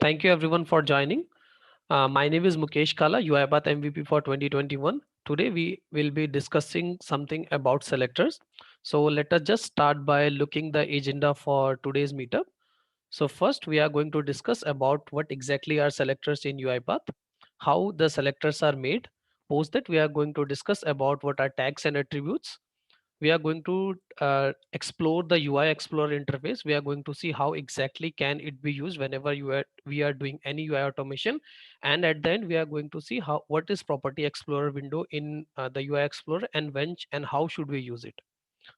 Thank you everyone for joining. My name is Mukesh Kala, UiPath MVP for 2021. Today we will be discussing something about selectors. So let us just start by looking the agenda for today's meetup. So first we are going to discuss about what exactly are selectors in UiPath, how the selectors are made. Post that we are going to discuss about what are tags and attributes. We are going to explore the UI Explorer interface. We are going to see how exactly can it be used whenever we are doing any UI automation. And at the end, we are going to see how what is Property Explorer window in the UI Explorer and when and how should we use it.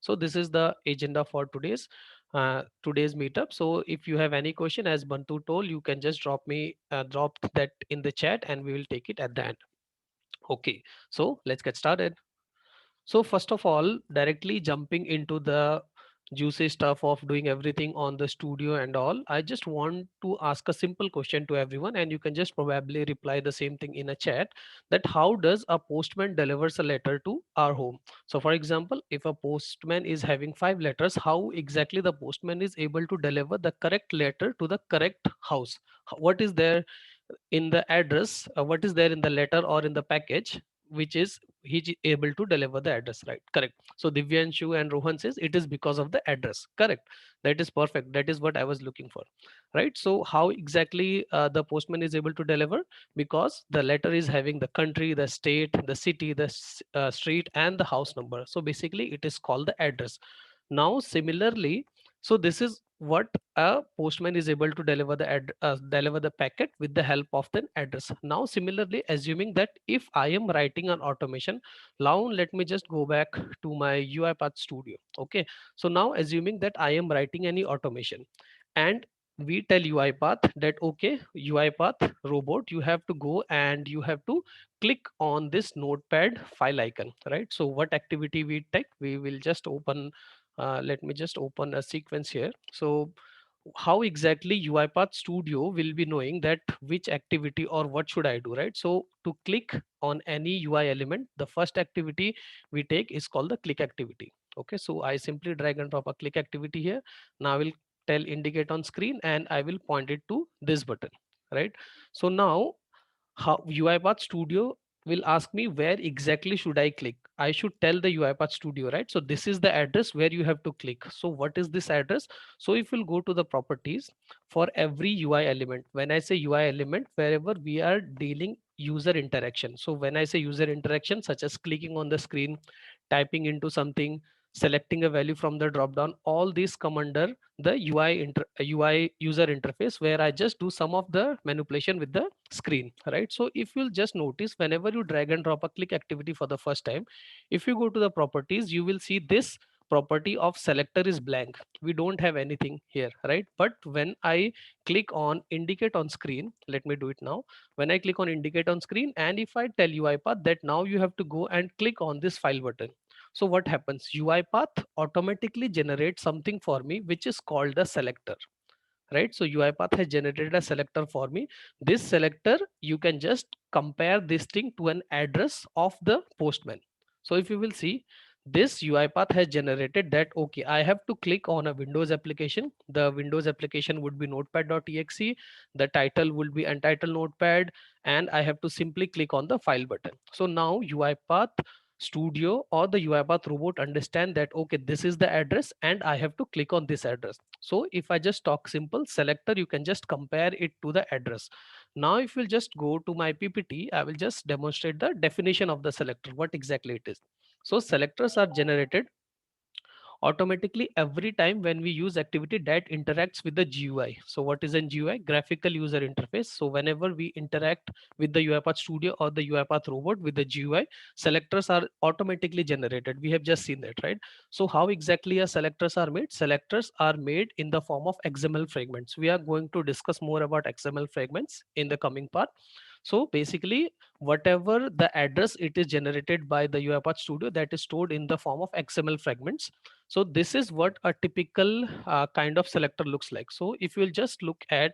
So this is the agenda for today's meetup. So if you have any question, as Bantu told, you can just drop that in the chat and we will take it at the end. Okay, so let's get started. So first of all, directly jumping into the juicy stuff of doing everything on the studio and all, I just want to ask a simple question to everyone, and you can just probably reply the same thing in a chat, that how does a postman delivers a letter to our home? So for example, if a postman is having 5 letters, how exactly the postman is able to deliver the correct letter to the correct house? What is there in the address, what is there in the letter or in the package, which is able to deliver the address, right? Correct. So Divyanshu and Rohan says it is because of the address. Correct. That is perfect. That is what I was looking for, right? So how exactly the postman is able to deliver? Because the letter is having the country, the state, the city, the street and the house number. So basically it is called the address. Now similarly, so this is what a postman is able to deliver the packet with the help of the address. Now similarly, assuming that if I am writing an automation, now let me just go back to my UiPath Studio. Okay, so now assuming that I am writing any automation, and we tell UiPath that okay, UiPath robot, you have to go and you have to click on this notepad file icon, right? So what activity we take? We will just open, let me just open a sequence here. So how exactly UiPath Studio will be knowing that which activity or what should I do, right? So to click on any UI element, the first activity we take is called the click activity. Okay, so I simply drag and drop a click activity here. Now I will tell indicate on screen and I will point it to this button, right? So now how UiPath Studio will ask me where exactly should I click. I should tell the UiPath Studio, right? So this is the address where you have to click. So what is this address? So if we'll go to the properties for every UI element, when I say UI element, wherever we are dealing user interaction. So when I say user interaction, such as clicking on the screen, typing into something, selecting a value from the drop down, all these come under the UI user interface, where I just do some of the manipulation with the screen, right? So if you'll just notice, whenever you drag and drop a click activity for the first time, if you go to the properties, you will see this property of selector is blank. We don't have anything here, right? But when I click on indicate on screen, let me do it now. When I click on indicate on screen, and if I tell UiPath that now you have to go and click on this file button, so what happens? UiPath automatically generates something for me, which is called the selector, right? So UiPath has generated a selector for me. This selector, you can just compare this thing to an address of the postman. So if you will see, this UiPath has generated that, okay, I have to click on a Windows application. The Windows application would be notepad.exe. The title would be untitled notepad, and I have to simply click on the file button. So now UiPath Studio or the UiPath robot understand that okay, this is the address and I have to click on this address. So if I just talk simple selector, you can just compare it to the address. Now if we'll just go to my PPT, I will just demonstrate the definition of the selector, what exactly it is. So selectors are generated automatically every time when we use activity that interacts with the GUI. So what is a GUI? Graphical user interface. So whenever we interact with the UiPath Studio or the UiPath robot with the GUI, selectors are automatically generated. We have just seen that, right? So how exactly a selectors are made? Selectors are made in the form of XML fragments. We are going to discuss more about XML fragments in the coming part. So basically, whatever the address it is generated by the UiPath Studio, that is stored in the form of XML fragments. So this is what a typical kind of selector looks like. So if you'll just look at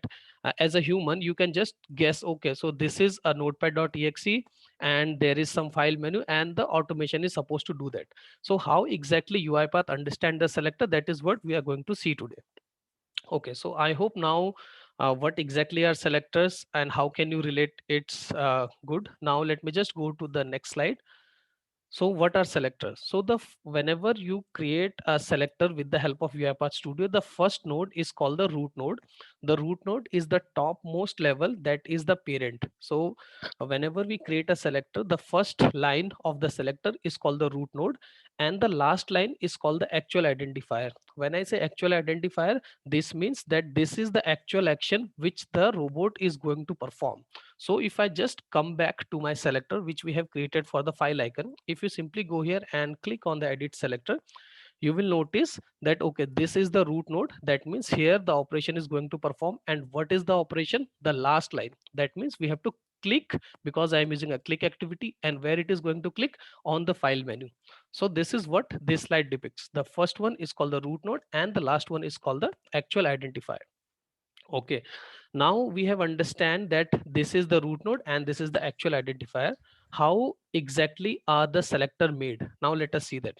as a human, you can just guess, okay, so this is a notepad.exe and there is some file menu and the automation is supposed to do that. So how exactly UiPath understand the selector, that is what we are going to see today. Okay, so I hope now what exactly are selectors and how can you relate it's good. Now let me just go to the next slide. So what are selectors? So whenever you create a selector with the help of UiPath Studio, the first node is called the root node. The root node is the topmost level, that is the parent. So whenever we create a selector, the first line of the selector is called the root node, and the last line is called the actual identifier. When I say actual identifier, this means that this is the actual action which the robot is going to perform. So if I just come back to my selector, which we have created for the file icon, if you simply go here and click on the edit selector, you will notice that, okay, this is the root node. That means here the operation is going to perform. And what is the operation? The last line. That means we have to click, because I am using a click activity, and where it is going to click on the file menu. So this is what this slide depicts. The first one is called the root node and the last one is called the actual identifier. Okay, now we have understand that this is the root node and this is the actual identifier. How exactly are the selector made? Now let us see that.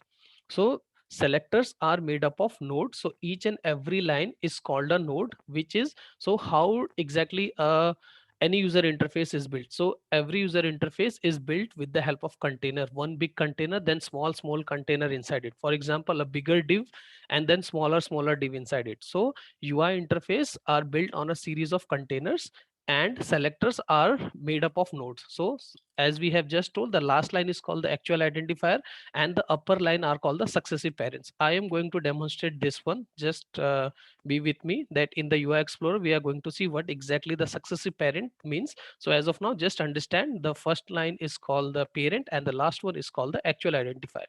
So selectors are made up of nodes. So each and every line is called a node, which is, so how exactly any user interface is built. So every user interface is built with the help of container, one big container, then small container inside it. For example, a bigger div and then smaller div inside it. So UI interface are built on a series of containers, and selectors are made up of nodes. So as we have just told, the last line is called the actual identifier and the upper line are called the successive parents. I am going to demonstrate this one. Just be with me that in the UI Explorer, we are going to see what exactly the successive parent means. So as of now, just understand the first line is called the parent and the last one is called the actual identifier.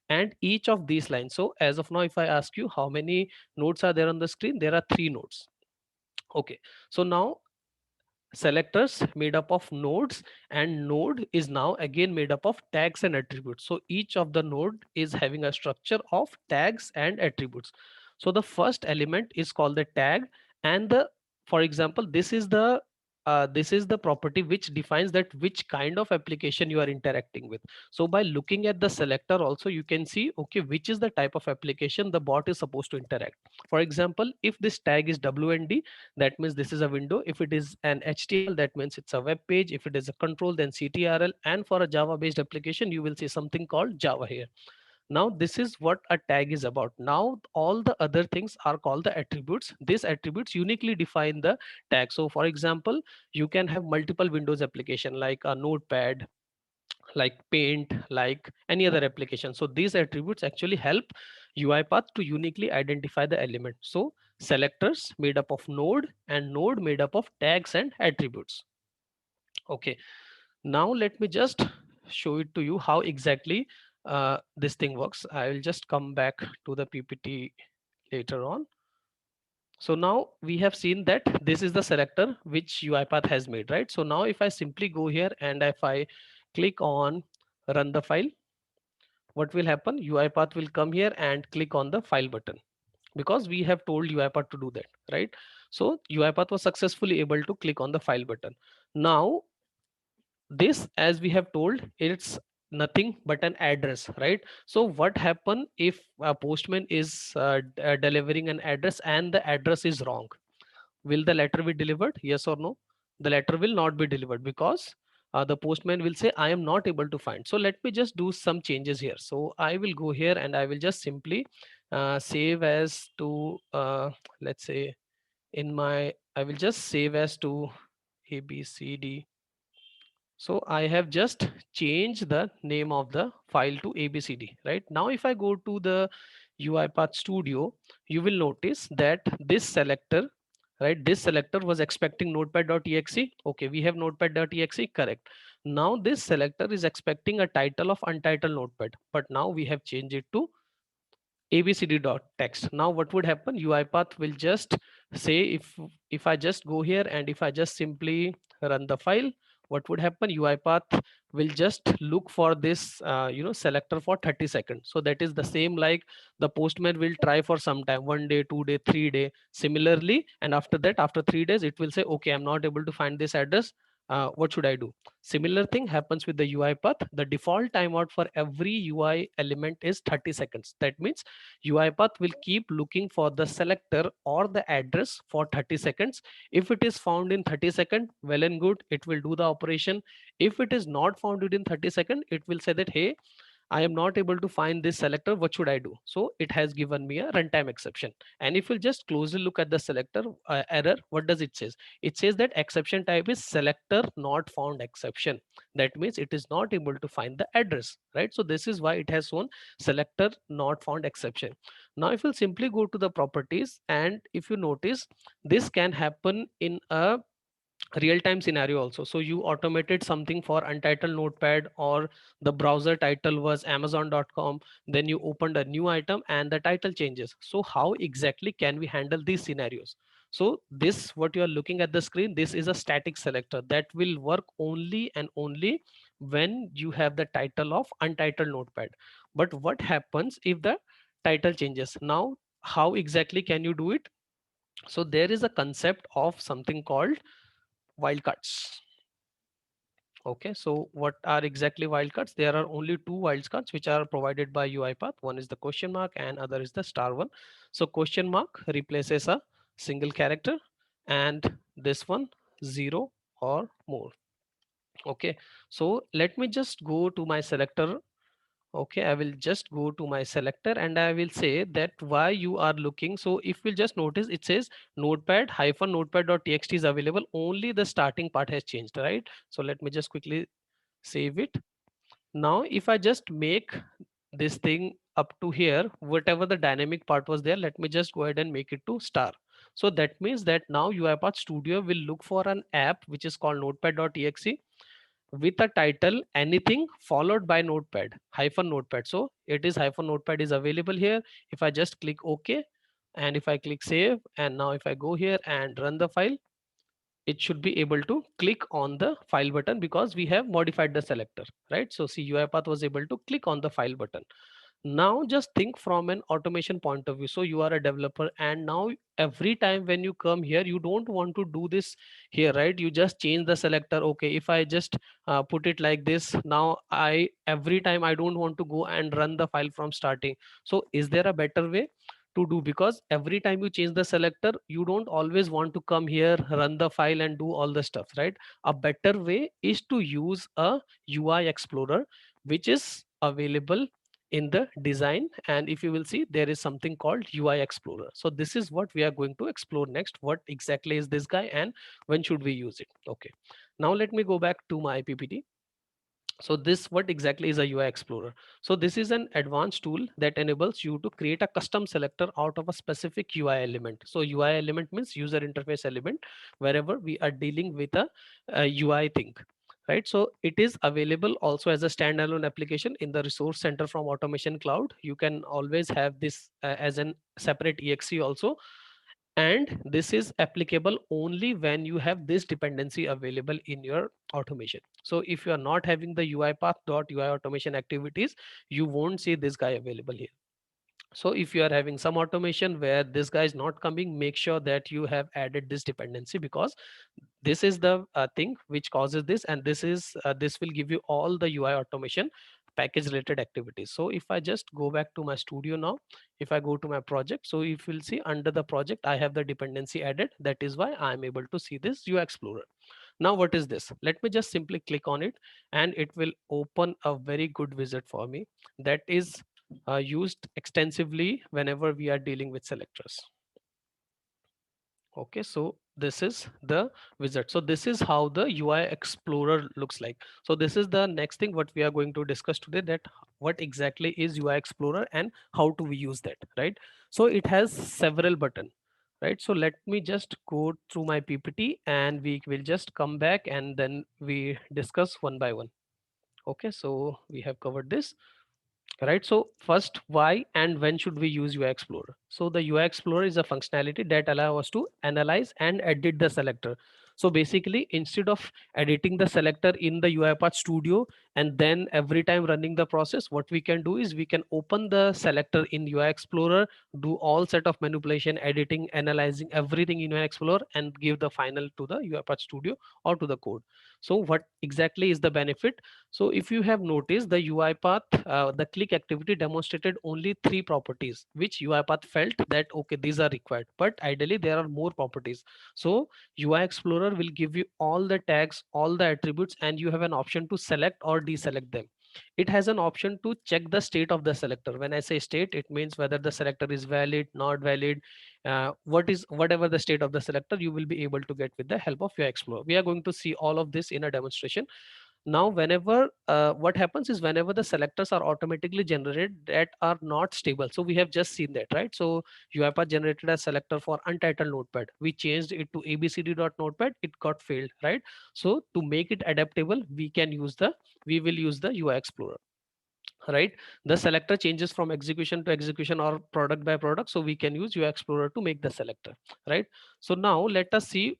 And each of these lines, so as of now, if I ask you how many nodes are there on the screen, there are 3 nodes. Okay, so now selectors made up of nodes, and node is now again made up of tags and attributes. So each of the node is having a structure of tags and attributes. So the first element is called the tag, and the, for example, this is the property which defines that which kind of application you are interacting with. So by looking at the selector also, you can see, okay, which is the type of application the bot is supposed to interact. For example, if this tag is WND, that means this is a window. If it is an HTML, that means it's a web page. If it is a control, then CTRL. And for a Java based application, you will see something called Java here. Now this is what a tag is about. Now all the other things are called the attributes. These attributes uniquely define the tag. So for example, you can have multiple Windows application like a notepad, like paint, like any other application. So these attributes actually help UiPath to uniquely identify the element. So selectors made up of node and node made up of tags and attributes. Okay, now let me just show it to you how exactly this thing works. I will just come back to the PPT later on. So now we have seen that this is the selector which UiPath has made, right? So now if I simply go here and if I click on run the file, what will happen? UiPath will come here and click on the file button, because we have told UiPath to do that, right? So UiPath was successfully able to click on the file button. Now this, as we have told, it's nothing but an address, right? So what happen if a postman is delivering an address and the address is wrong? Will the letter be delivered? Yes or no? The letter will not be delivered, because the postman will say, I am not able to find. So let me just do some changes here. So I will go here and I will just simply save as to let's say in my, I will just save as to ABCD. So I have just changed the name of the file to ABCD. Right now, if I go to the UiPath Studio, you will notice that this selector, right, this selector was expecting notepad.exe. Okay, we have notepad.exe, correct. Now this selector is expecting a title of untitled notepad, but now we have changed it to abcd.text. Now what would happen? UiPath will just say, if I just go here and if I just simply run the file, what would happen? UiPath will just look for this selector for 30 seconds. So that is the same like the postman will try for some time, 1 day, 2 day, 3 day, similarly. And after that, after 3 days, it will say, okay, I'm not able to find this address. what should I do? Similar thing happens with the UI path. The default timeout for every UI element is 30 seconds. That means UI path will keep looking for the selector or the address for 30 seconds. If it is found in 30 seconds, well and good, it will do the operation. If it is not found within 30 seconds, it will say that, hey, I am not able to find this selector. What should I do? So it has given me a runtime exception. And if you just closely look at the selector error, what does it says? It says that exception type is selector not found exception. That means it is not able to find the address, right? So this is why it has shown selector not found exception. Now, if you simply go to the properties, and if you notice, this can happen in a real-time scenario also. So you automated something for untitled notepad, or the browser title was amazon.com, then you opened a new item and the title changes. So how exactly can we handle these scenarios? So this, what you are looking at the screen, this is a static selector that will work only and only when you have the title of untitled notepad. But what happens if the title changes? Now how exactly can you do it? So there is a concept of something called wildcards. Okay, so what are exactly wildcards? There are only two wildcards which are provided by UiPath. One is the question mark and other is the star one. So question mark replaces a single character, and this one zero or more. Okay, so let me just go to my selector. Okay, I will just go to my selector and I will say that why you are looking. So if we'll just notice, it says notepad hyphen notepad.txt is available. Only the starting part has changed, right? So let me just quickly save it. Now, if I just make this thing up to here, whatever the dynamic part was there, let me just go ahead and make it to star. So that means that now UiPath Studio will look for an app which is called notepad.exe with a title anything followed by notepad hyphen notepad. So it is hyphen notepad is available here. If I just click OK, and if I click save, and now if I go here and run the file, it should be able to click on the file button because we have modified the selector, right? So see, UiPath was able to click on the file button. Now just think from an automation point of view. So you are a developer, and now every time when you come here, you don't want to do this here, right? You just change the selector. Okay, if I just put it like this, now I every time I don't want to go and run the file from starting. So is there a better way to do? Because every time you change the selector, you don't always want to come here, run the file and do all the stuff, right? A better way is to use a UI explorer which is available in the design. And if you will see, there is something called UI explorer. So this is what we are going to explore next. What exactly is this guy and when should we use it? Okay, now let me go back to my PPT. So this, what exactly is a UI explorer? So this is an advanced tool that enables you to create a custom selector out of a specific UI element. So UI element means user interface element, wherever we are dealing with a UI thing, right? So it is available also as a standalone application in the resource center from Automation Cloud. You can always have this as an separate exe also, and this is applicable only when you have this dependency available in your automation. So if you are not having the UiPath.ui automation activities, you won't see this guy available here. So if you are having some automation where this guy is not coming, make sure that you have added this dependency, because this is the thing which causes this, and this will give you all the UI automation package related activities. So if I just go back to my studio now, if I go to my project, so if you'll see under the project, I have the dependency added. That is why I'm able to see this UI Explorer. Now what is this? Let me just simply click on it, and it will open a very good wizard for me that is used extensively whenever we are dealing with selectors. Okay, so this is the wizard. So this is how the UI Explorer looks like. So this is the next thing what we are going to discuss today, that what exactly is UI Explorer and how do we use that, right? So it has several buttons, right? So let me just go through my PPT and we will just come back and then we discuss one by one. Okay, so we have covered this. Right, so first, why and when should we use UI Explorer? So the UI Explorer is a functionality that allows us to analyze and edit the selector. So basically, instead of editing the selector in the UiPath Studio And then every time running the process, what we can do is we can open the selector in UI Explorer, do all set of manipulation, editing, analyzing everything in UI Explorer, and give the final to the UiPath Studio or to the code. So what exactly is the benefit? So if you have noticed, the UiPath, the click activity demonstrated only 3 properties, which UiPath felt that, okay, these are required, but ideally there are more properties. So UI Explorer will give you all the tags, all the attributes, and you have an option to select or deselect them. It has an option to check the state of the selector. When I say state, it means whether the selector is valid, not valid, whatever the state of the selector, you will be able to get with the help of UI Explorer. We are going to see all of this in a demonstration. Now whenever what happens is, whenever the selectors are automatically generated that are not stable, so we have just seen that, right? So UiPath generated a selector for untitled notepad, we changed it to abcd.notepad, it got failed, right? So to make it adaptable, we will use the UI Explorer, right? The selector changes from execution to execution or product by product, so we can use UI Explorer to make the selector, right? So now let us see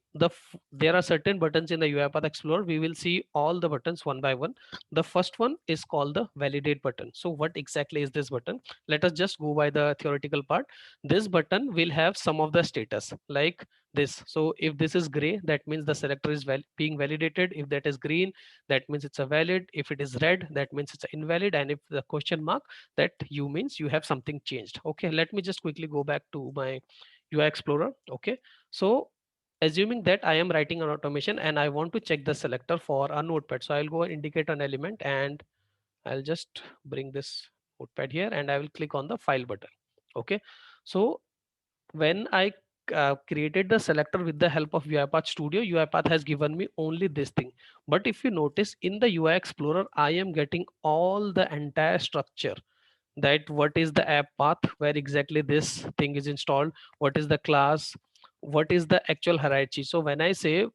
there are certain buttons in the UiPath Explorer. We will see all the buttons one by one. The first one is called the validate button. So what exactly is this button? Let us just go by the theoretical part. This button will have some of the status like this. So if this is gray, that means the selector is being validated. If that is green, that means it's a valid. If it is red, that means it's invalid. And if the question mark, that you means you have something changed. Okay, let me just quickly go back to my UI Explorer. Okay, so assuming that I am writing an automation and I want to check the selector for a notepad, so I'll go and indicate an element, and I'll just bring this notepad here, and I will click on the file button. Okay, so when I created the selector with the help of UiPath Studio, UiPath has given me only this thing. But if you notice in the UI Explorer, I am getting all the entire structure, that what is the app path, where exactly this thing is installed, what is the class, what is the actual hierarchy. So when I say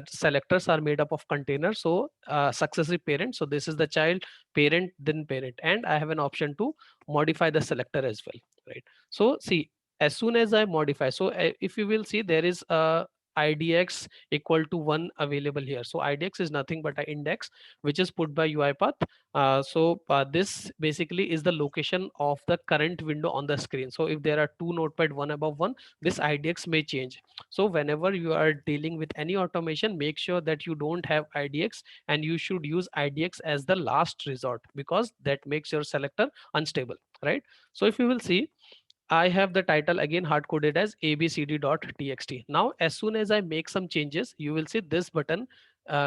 selectors are made up of containers, so successive parent, so this is the child, parent, then parent, and I have an option to modify the selector as well, right? So see, as soon as I modify, so if you will see, there is a idx equal to 1 available here. So idx is nothing but an index which is put by UiPath. This basically is the location of the current window on the screen. So if there are two notepad, one above one, this IDX may change. So whenever you are dealing with any automation, make sure that you don't have IDX, and you should use IDX as the last resort, because that makes your selector unstable, right? So if you will see, I have the title again hard coded as abcd.txt. Now, as soon as I make some changes, you will see this button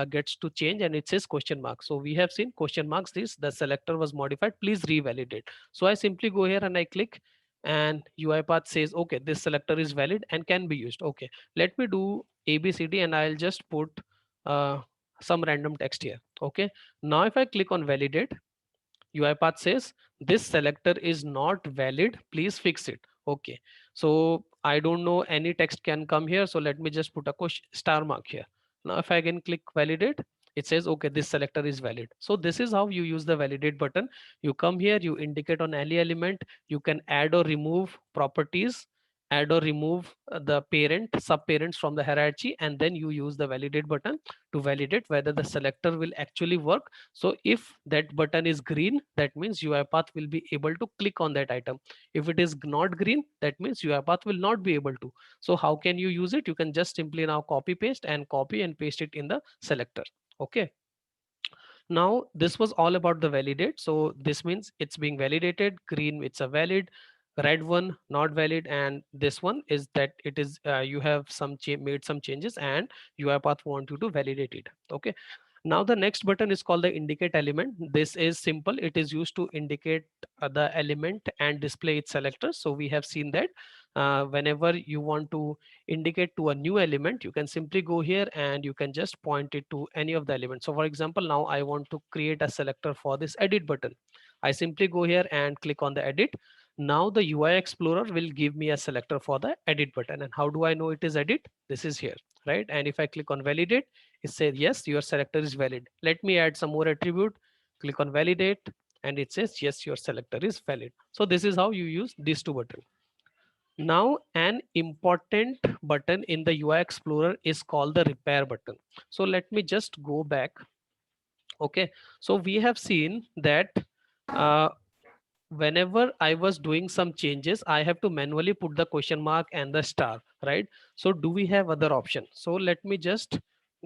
gets to change, and it says question mark. So we have seen question marks, this, the selector was modified, please revalidate. So I simply go here and I click, and UiPath says, okay, this selector is valid and can be used. Okay, let me do ABCD, and I'll just put uh, some random text here. Okay, now if I click on validate, UiPath says this selector is not valid, please fix it. Okay, so I don't know any text can come here, so let me just put a question star mark here. Now if I again click validate, it says okay, this selector is valid. So this is how you use the validate button. You come here, you indicate on any element, you can add or remove properties, add or remove the parent sub parents from the hierarchy, and then you use the validate button to validate whether the selector will actually work. So if that button is green, that means UiPath will be able to click on that item. If it is not green, that means UiPath will not be able to. So how can you use it? You can just simply now copy and paste it in the selector. Okay. Now this was all about the validate. So this means it's being validated. Green, it's a valid. Red one, not valid. And this one is that it is you have made some changes, and UiPath want you to validate it. Okay. Now the next button is called the indicate element. This is simple. It is used to indicate the element and display its selectors. So we have seen that whenever you want to indicate to a new element, you can simply go here and you can just point it to any of the elements. So for example, now I want to create a selector for this edit button. I simply go here and click on the edit. Now the UI Explorer will give me a selector for the edit button. And how do I know it is edit? This is here, right? And if I click on validate, it says yes, your selector is valid. Let me add some more attribute. Click on validate, and it says yes, your selector is valid. So this is how you use these two buttons. Now an important button in the UI Explorer is called the repair button. So let me just go back Okay, so we have seen that uh, whenever I was doing some changes, I have to manually put the question mark and the star, right? So do we have other option? So let me just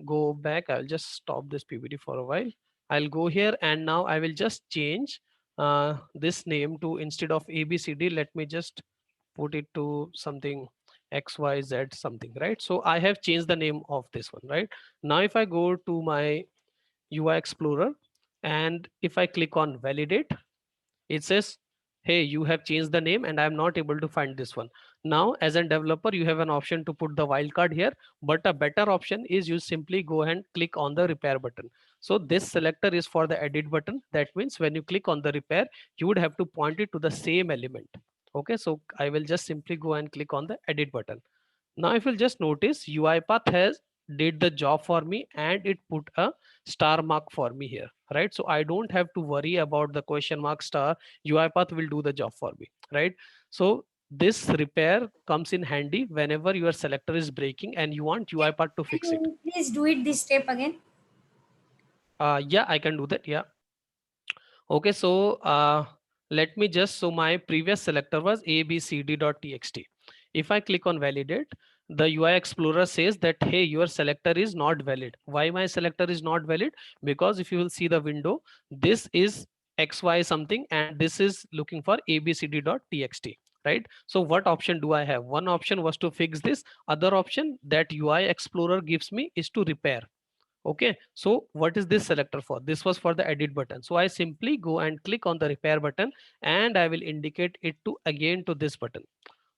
go back. I'll just stop this PPT for a while. I'll go here and now I will just change this name to, instead of ABCD, let me just put it to something XYZ something, right? So I have changed the name of this one, right? Now if I go to my UI Explorer and if I click on validate, it says, hey, you have changed the name and I'm not able to find this one. Now as a developer you have an option to put the wildcard here, but a better option is you simply go and click on the repair button. So this selector is for the edit button. That means when you click on the repair, you would have to point it to the same element. Okay, so I will just simply go and click on the edit button. Now if you'll just notice, UiPath has did the job for me and it put a star mark for me here, right? So I don't have to worry about the question mark star. UiPath will do the job for me, right? So this repair comes in handy whenever your selector is breaking and you want UiPath to Can fix it. you please do it this step again? Yeah, I can do that. Yeah. Okay, so let me just, so my previous selector was abcd.txt. If I click on validate, the UI Explorer says that, hey, your selector is not valid. Why my selector is not valid? Because if you will see the window, this is XY something and this is looking for abcd.txt, right? So what option do I have? One option was to fix this. Other option that UI Explorer gives me is to repair. Okay, so what is this selector for? This was for the edit button. So I simply go and click on the repair button and I will indicate it to again to this button.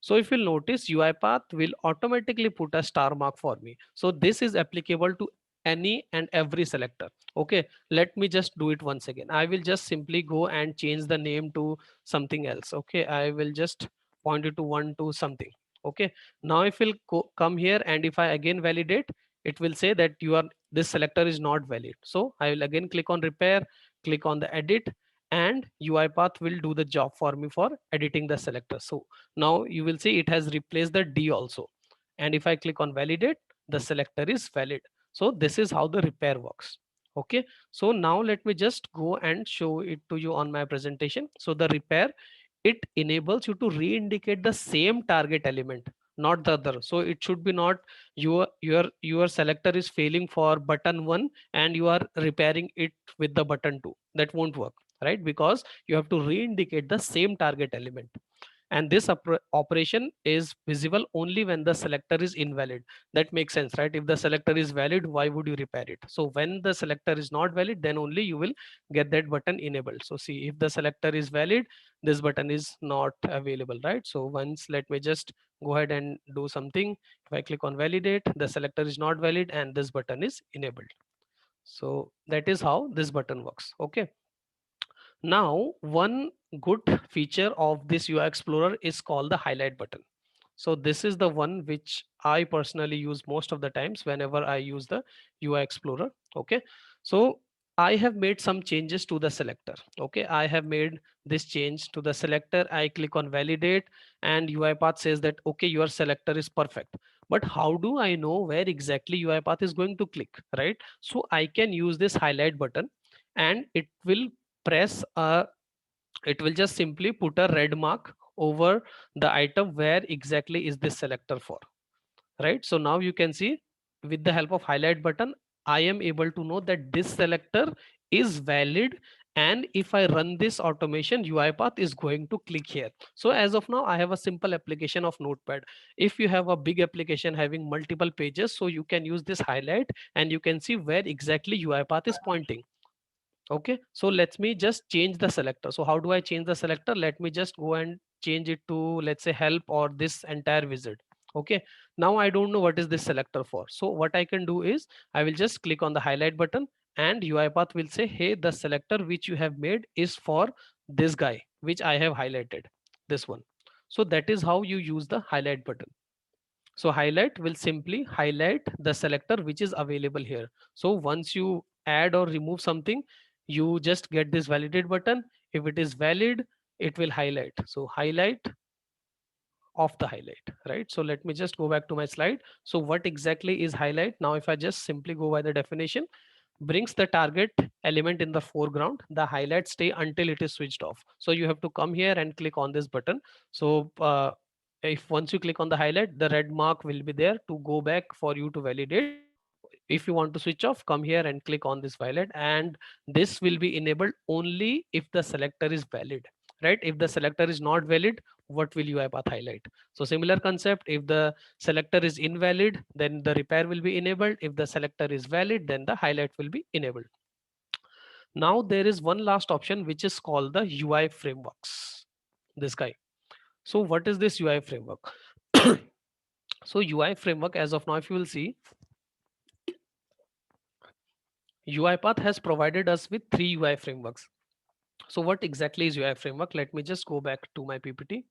So if you'll notice, UiPath will automatically put a star mark for me. So this is applicable to any and every selector. Okay, let me just do it once again. I will just simply go and change the name to something else. Okay, I will just point it to one to something. Okay, now if we'll come here and if I again validate, it will say that you are, this selector is not valid. So I will again click on repair, click on the edit, and UiPath will do the job for me for editing the selector. So now you will see it has replaced the D also. And if I click on validate, the selector is valid. So this is how the repair works. Okay, so now let me just go and show it to you on my presentation. So the repair, it enables you to re-indicate the same target element, not the other. So it should be not your selector is failing for button 1 and you are repairing it with the button 2. That won't work, right? Because you have to re-indicate the same target element, and this operation is visible only when the selector is invalid. That makes sense, right? If the selector is valid, why would you repair it? So when the selector is not valid, then only you will get that button enabled. So see, if the selector is valid, this button is not available, right? So once, let me just go ahead and do something. If I click on validate, the selector is not valid and this button is enabled. So that is how this button works. Okay, now, one good feature of this UI Explorer is called the highlight button. So this is the one which I personally use most of the times whenever I use the UI Explorer. Okay, so I have made some changes to the selector. Okay, I have made this change to the selector. I click on validate and UiPath says that, okay, your selector is perfect. But how do I know where exactly UiPath is going to click, right? So I can use this highlight button and it will press it will just simply put a red mark over the item where exactly is this selector for, right? So now you can see, with the help of highlight button, I am able to know that this selector is valid, and if I run this automation, UiPath is going to click here. So as of now, I have a simple application of Notepad. If you have a big application having multiple pages, so you can use this highlight and you can see where exactly UiPath is pointing. Okay, so let me just change the selector. So how do I change the selector? Let me just go and change it to, let's say, help or this entire wizard. Okay, now I don't know what is this selector for. So what I can do is I will just click on the highlight button and UiPath will say, hey, the selector which you have made is for this guy which I have highlighted, this one. So that is how you use the highlight button. So highlight will simply highlight the selector which is available here. So once you add or remove something, you just get this validate button. If it is valid, it will highlight. So highlight of the highlight, right? So let me just go back to my slide. So what exactly is highlight? Now, if I just simply go by the definition, brings the target element in the foreground. The highlight stay until it is switched off. So you have to come here and click on this button. So if once you click on the highlight, the red mark will be there to go back for you to validate. If you want to switch off, come here and click on this violet, and this will be enabled only if the selector is valid, right? If the selector is not valid, what will UiPath highlight? So similar concept, if the selector is invalid, then the repair will be enabled. If the selector is valid, then the highlight will be enabled. Now there is one last option which is called the UI frameworks, this guy. So what is this UI framework? So UI framework, as of now, if you will see, UiPath has provided us with three UI frameworks. So what exactly is UI framework? Let me just go back to my PPT.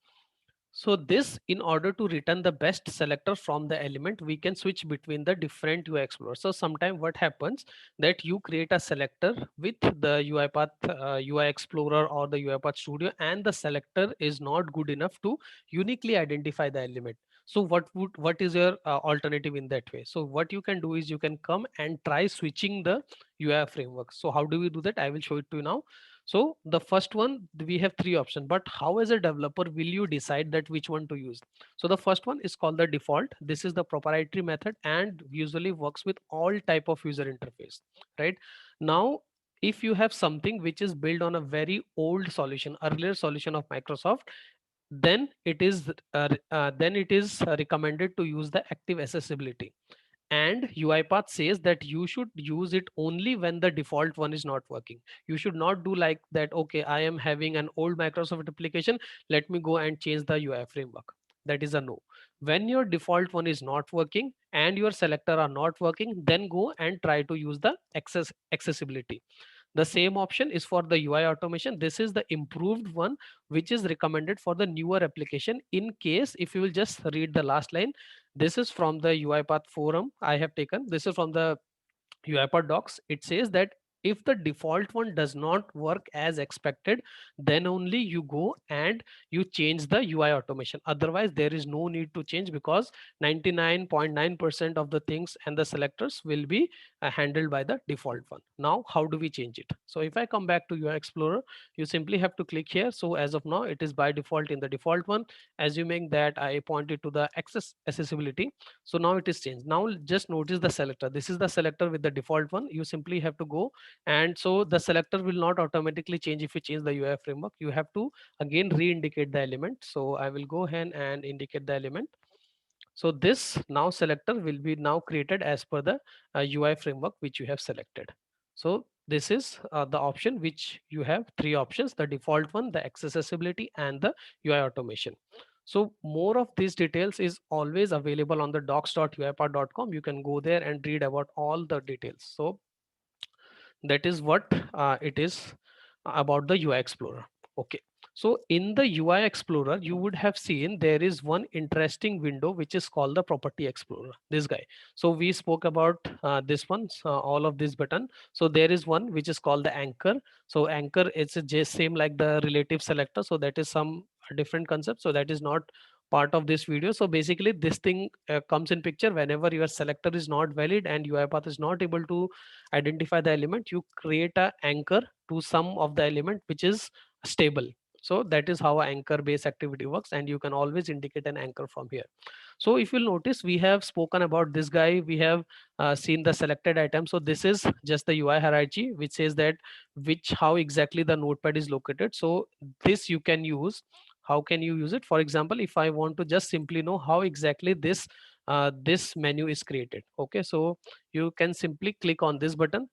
So this, in order to return the best selector from the element, we can switch between the different UI Explorer. So sometime what happens that you create a selector with the UiPath UI Explorer or the UiPath Studio, and the selector is not good enough to uniquely identify the element. So what is your alternative in that way? So what you can do is you can come and try switching the UI framework. So how do we do that? I will show it to you now. So the first one, we have three options, but how as a developer will you decide that which one to use? So the first one is called the default. This is the proprietary method and usually works with all type of user interface, right? Now, if you have something which is built on a very old solution, earlier solution of Microsoft, then it is recommended to use the active accessibility, and UiPath says that you should use it only when the default one is not working. You should not do like that, okay, I am having an old Microsoft application, let me go and change the UI framework. That is a no. When your default one is not working and your selector are not working, then go and try to use the accessibility. The same option is for the UI automation. This is the improved one, which is recommended for the newer application. In case, if you will just read the last line, this is from the UiPath forum I have taken. This is from the UiPath docs. It says that if the default one does not work as expected, then only you go and you change the UI automation. Otherwise, there is no need to change, because 99.9% of the things and the selectors will be handled by the default one. Now, how do we change it? So if I come back to UI Explorer, you simply have to click here. So as of now, it is by default in the default one. Assuming that I pointed to the accessibility, so now it is changed. Now just notice the selector. This is the selector with the default one. You simply have to go, and so the selector will not automatically change if you change the UI framework. You have to again re-indicate the element. So I will go ahead and indicate the element. So this now selector will be now created as per the UI framework which you have selected. So this is the option which you have three options: the default one, the accessibility, and the UI automation. So more of these details is always available on the docs.uipath.com. You can go there and read about all the details. So that is what it is about the UI Explorer. Okay. So in the UI Explorer, you would have seen there is one interesting window which is called the Property Explorer. This guy. So we spoke about this one, all of this button. So there is one which is called the anchor. So anchor is just same like the relative selector. So that is some different concept. So that is not part of this video. So basically this thing comes in picture whenever your selector is not valid and UiPath is not able to identify the element. You create a anchor to some of the element which is stable. So that is how anchor based activity works, and you can always indicate an anchor from here. So if you'll notice, we have spoken about this guy. We have seen the selected item. So this is just the UI hierarchy which says that which how exactly the notepad is located. So this you can use. How can you use it? For example, if I want to just simply know how exactly this menu is created, okay, so you can simply click on this button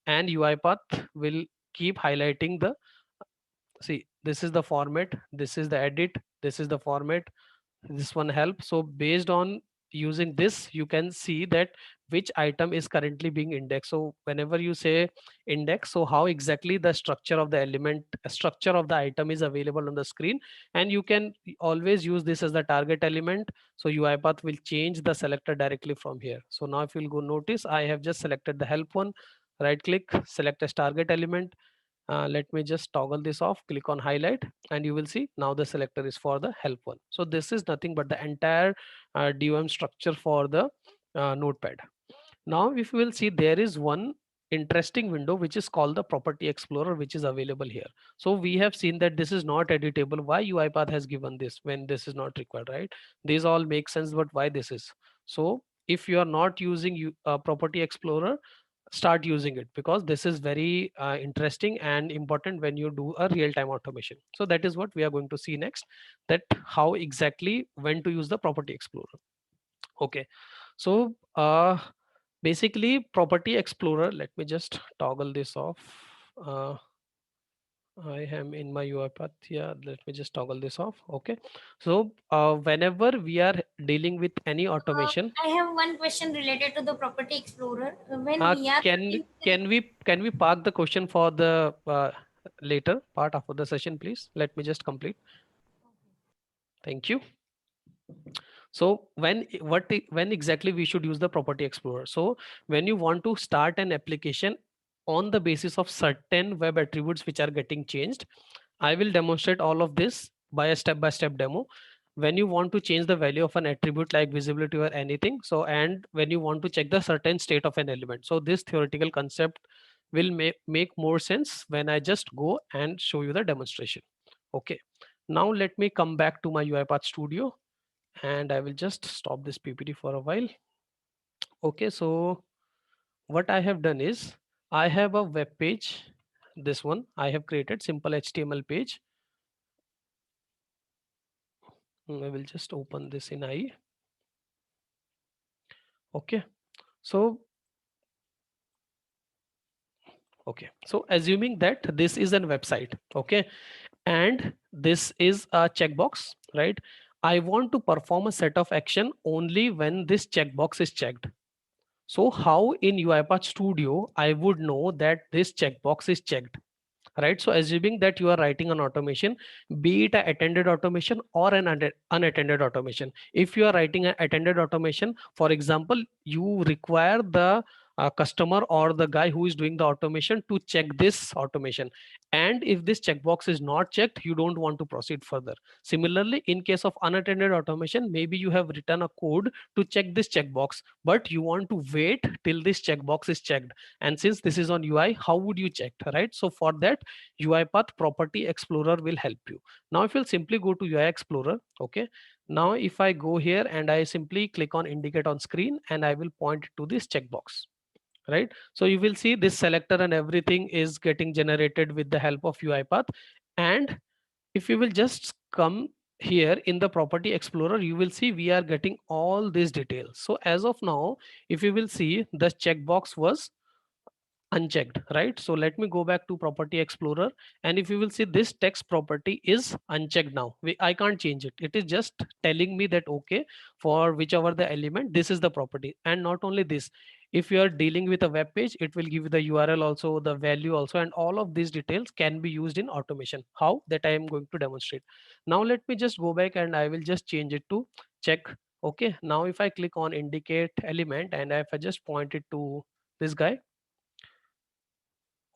and UiPath will keep highlighting the, see, this is the format, this is the edit, this is the format, this one help. So based on using this, you can see that which item is currently being indexed. So whenever you say index, so how exactly the structure of the element, structure of the item is available on the screen, and you can always use this as the target element. So UiPath will change the selector directly from here. So now if you'll go notice, I have just selected the help one, right click, select as target element. Let me just toggle this off, click on highlight, and you will see now the selector is for the help one. So this is nothing but the entire DOM structure for the notepad. Now if you will see, there is one interesting window which is called the property explorer, which is available here. So we have seen that this is not editable. Why UiPath has given this when this is not required, right? These all make sense, but why this is? So if you are not using property explorer, start using it, because this is very interesting and important when you do a real-time automation. So that is what we are going to see next, that how exactly when to use the property explorer. Okay, so basically property explorer, let me just toggle this off. uh, I am in my UiPath. Yeah, let me just toggle this off. Okay, so whenever we are dealing with any automation, I have one question related to the Property Explorer. When we are can looking can we park the question for the later part of the session, please? Let me just complete. Thank you. So when exactly we should use the property explorer? So when you want to start an application on the basis of certain web attributes which are getting changed, I will demonstrate all of this by a step by step demo. When you want to change the value of an attribute like visibility or anything, so and when you want to check the certain state of an element, so this theoretical concept will make more sense when I just go and show you the demonstration. Okay, now let me come back to my UiPath Studio, and I will just stop this PPT for a while. Okay, so what I have done is I have a web page. This one I have created simple HTML page. I will just open this in IE. Okay, so okay, so assuming that this is a website, okay, and this is a checkbox, right? I want to perform a set of action only when this checkbox is checked. So how in UiPath Studio I would know that this checkbox is checked, right? So assuming that you are writing an automation, be it a attended automation or an unattended automation. If you are writing an attended automation, for example, you require the customer or the guy who is doing the automation to check this automation, and if this checkbox is not checked, you don't want to proceed further. Similarly, in case of unattended automation, maybe you have written a code to check this checkbox, but you want to wait till this checkbox is checked. And since this is on UI, how would you check, right? So for that, UiPath Property Explorer will help you. Now if you'll simply go to UI Explorer, okay, now if I go here and I simply click on indicate on screen, and I will point to this checkbox, right? So you will see this selector and everything is getting generated with the help of UiPath. And if you will just come here in the Property Explorer, you will see we are getting all these details. So as of now, if you will see, the checkbox was unchecked, right? So let me go back to Property Explorer, and if you will see, this text property is unchecked now. I can't change it. It is just telling me that okay, for whichever the element, this is the property. And not only this, if you are dealing with a web page, it will give you the URL also, the value also, and all of these details can be used in automation. How? That I am going to demonstrate. Now let me just go back and I will just change it to check. Okay, now if I click on indicate element and if I just point it to this guy.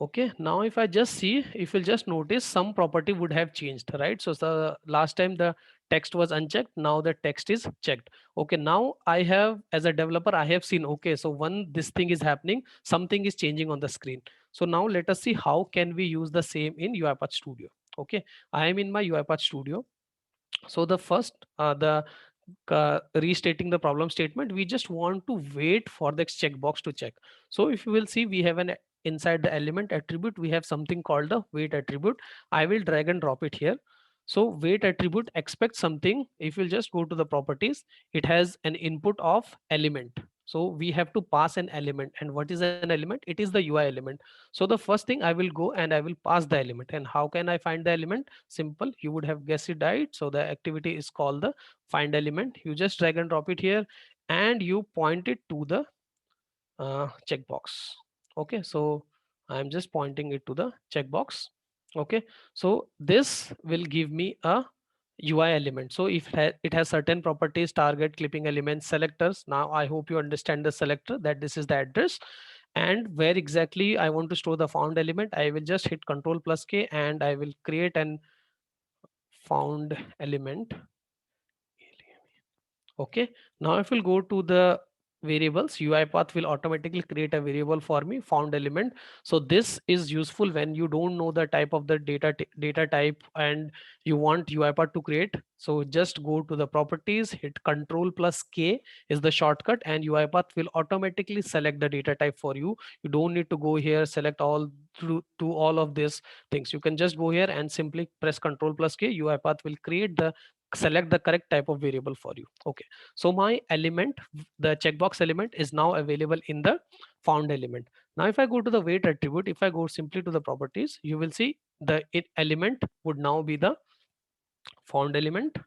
Okay, now if I just see, if you'll just notice, some property would have changed, right? So the last time the text was unchecked, now the text is checked. Okay, now I have, as a developer, I have seen, okay, so when this thing is happening, something is changing on the screen. So now let us see how can we use the same in UiPath Studio. Okay, I am in my UiPath Studio. So the first, the restating the problem statement, we just want to wait for the checkbox to check. So if you will see, we have an inside the element attribute, we have something called the wait attribute. I will drag and drop it here. So wait attribute expects something. If you'll just go to the properties, it has an input of element. So we have to pass an element. And what is an element? It is the UI element. So the first thing, I will go and I will pass the element. And how can I find the element? Simple, you would have guessed it right. So the activity is called the find element. You just drag and drop it here and you point it to the checkbox. Okay, so I'm just pointing it to the checkbox. Okay, so this will give me a UI element. So if it has certain properties, target, clipping elements, selectors. Now I hope you understand the selector, that this is the address, and where exactly I want to store the found element. I will just hit Control plus K and I will create an found element. Okay, now if we'll go to the variables, UiPath will automatically create a variable for me, found element. So this is useful when you don't know the type of the data type and you want UiPath to create. So just go to the properties, hit Control plus K is the shortcut, and UiPath will automatically select the data type for you. You don't need to go here, select all through to all of these things. You can just go here and simply press Control plus K. UiPath will create the select the correct type of variable for you. Okay, so my element, the checkbox element, is now available in the found element. Now if I go to the weight attribute, if I go simply to the properties, you will see the element would now be the found element.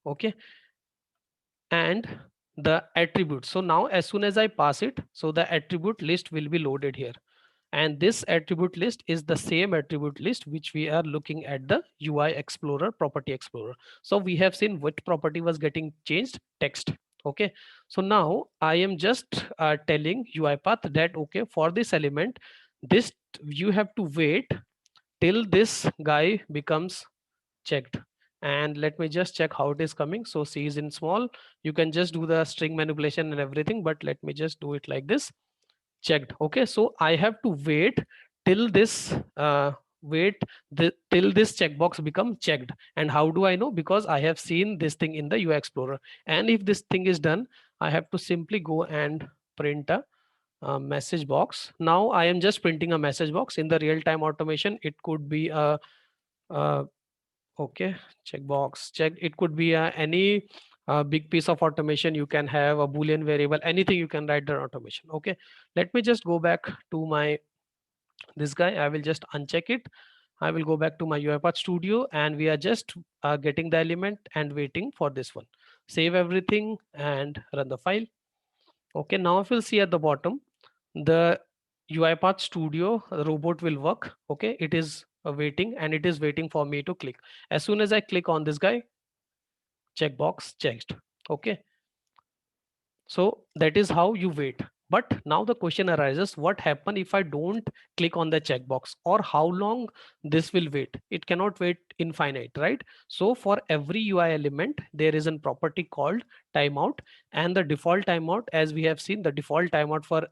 Okay, and the attribute, so now as soon as I pass it, so the attribute list will be loaded here, and this attribute list is the same attribute list which we are looking at the UI Explorer, Property Explorer. So we have seen which property was getting changed, text. Okay, so now I am just telling UiPath that okay, for this element, this you have to wait till this guy becomes checked. And let me just check how it is coming. So C is in small, you can just do the string manipulation and everything, but let me just do it like this, checked. Okay, so I have to wait till this till this checkbox become checked. And how do I know? Because I have seen this thing in the UI Explorer. And if this thing is done, I have to simply go and print a message box. Now I am just printing a message box. In the real-time automation, it could be a okay, checkbox checked. It could be any big piece of automation. You can have a Boolean variable, anything you can write the automation. Okay, let me just go back to my this guy. I will just uncheck it. I will go back to my UiPath Studio, and we are just getting the element and waiting for this one. Save everything and run the file. Okay, now if you'll see at the bottom, the UiPath Studio robot will work. Okay, it is waiting, and it is waiting for me to click. As soon as I click on this guy, checkbox checked. Okay, so that is how you wait. But now the question arises, what happen if I don't click on the checkbox, or how long this will wait? It cannot wait infinite, right? So for every UI element, there is a property called timeout, and the default timeout, as we have seen, the default timeout for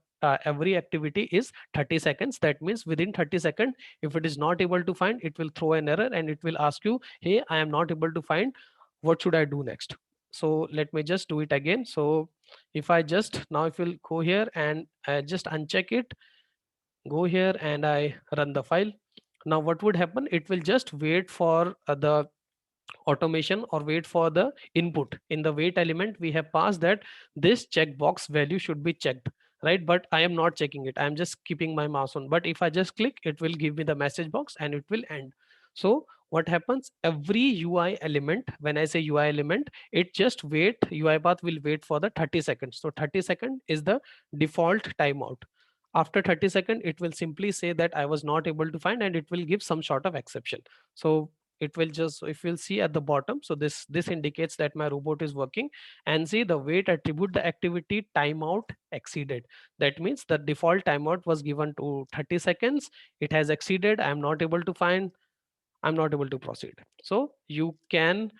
every activity is 30 seconds. That means within 30 seconds, if it is not able to find, it will throw an error and it will ask you, hey, I am not able to find, what should I do next? So let me just do it again. So if I just now, if you'll go here and just uncheck it, go here and I run the file. Now what would happen? It will just wait for the automation, or wait for the input. In the wait element, we have passed that this checkbox value should be checked, right? But I am not checking it, I'm just keeping my mouse on. But if I just click, it will give me the message box and it will end. So what happens, every UI element, when I say UI element, it just wait, UiPath will wait for the 30 seconds. So 30 second is the default timeout. After 30 seconds, it will simply say that I was not able to find, and it will give some sort of exception. So it will just, if you'll see at the bottom, so this indicates that my robot is working. And see the wait attribute, the activity timeout exceeded. That means the default timeout was given to 30 seconds, it has exceeded, I am not able to find, I'm not able to proceed. So you can